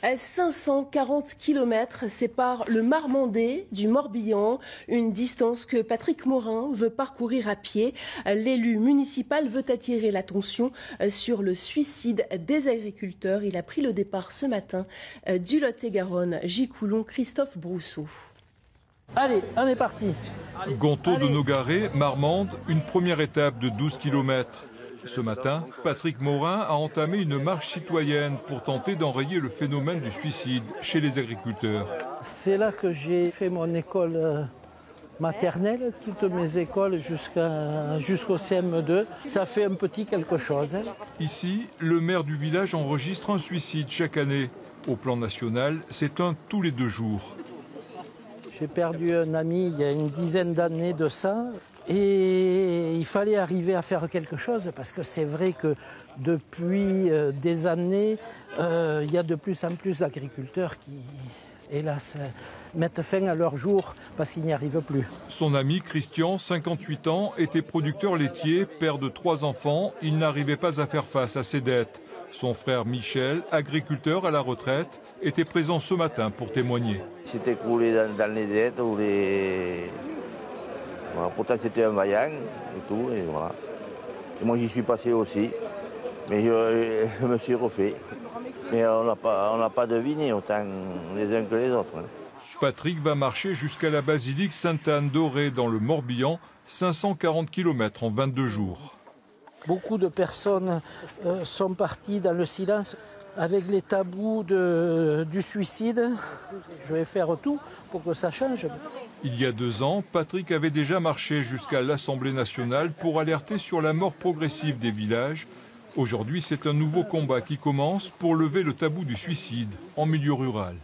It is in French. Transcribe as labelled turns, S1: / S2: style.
S1: 540 km séparent le Marmandais du Morbihan, une distance que Patrick Morin veut parcourir à pied. L'élu municipal veut attirer l'attention sur le suicide des agriculteurs. Il a pris le départ ce matin du Lot-et-Garonne. Gicoulon, Christophe Brousseau.
S2: Allez, on est parti.
S3: Gontaud de Nogaret, Marmande, une première étape de 12 km. Ce matin, Patrick Morin a entamé une marche citoyenne pour tenter d'enrayer le phénomène du suicide chez les agriculteurs.
S2: C'est là que j'ai fait mon école maternelle, toutes mes écoles jusqu'au CM2. Ça fait un petit quelque chose.
S3: Ici, le maire du village enregistre un suicide chaque année. Au plan national, c'est un tous les 2 jours.
S2: J'ai perdu un ami il y a une dizaine d'années de ça. Et il fallait arriver à faire quelque chose parce que c'est vrai que depuis des années, il y a de plus en plus d'agriculteurs qui, hélas, mettent fin à leur jour parce qu'ils n'y arrivent plus.
S3: Son ami Christian, 58 ans, était producteur laitier, père de 3 enfants. Il n'arrivait pas à faire face à ses dettes. Son frère Michel, agriculteur à la retraite, était présent ce matin pour témoigner.
S4: C'était coulé dans les dettes ou les... Voilà, pourtant c'était un vaillant et tout, et voilà. Et moi j'y suis passé aussi, mais je me suis refait. Mais on n'a pas deviné autant les uns que les autres.
S3: Patrick va marcher jusqu'à la basilique Sainte-Anne-d'Auray dans le Morbihan, 540 km en 22 jours.
S2: Beaucoup de personnes sont parties dans le silence avec les tabous du suicide. Je vais faire tout pour que ça change.
S3: Il y a 2 ans, Patrick avait déjà marché jusqu'à l'Assemblée nationale pour alerter sur la mort progressive des villages. Aujourd'hui, c'est un nouveau combat qui commence pour lever le tabou du suicide en milieu rural.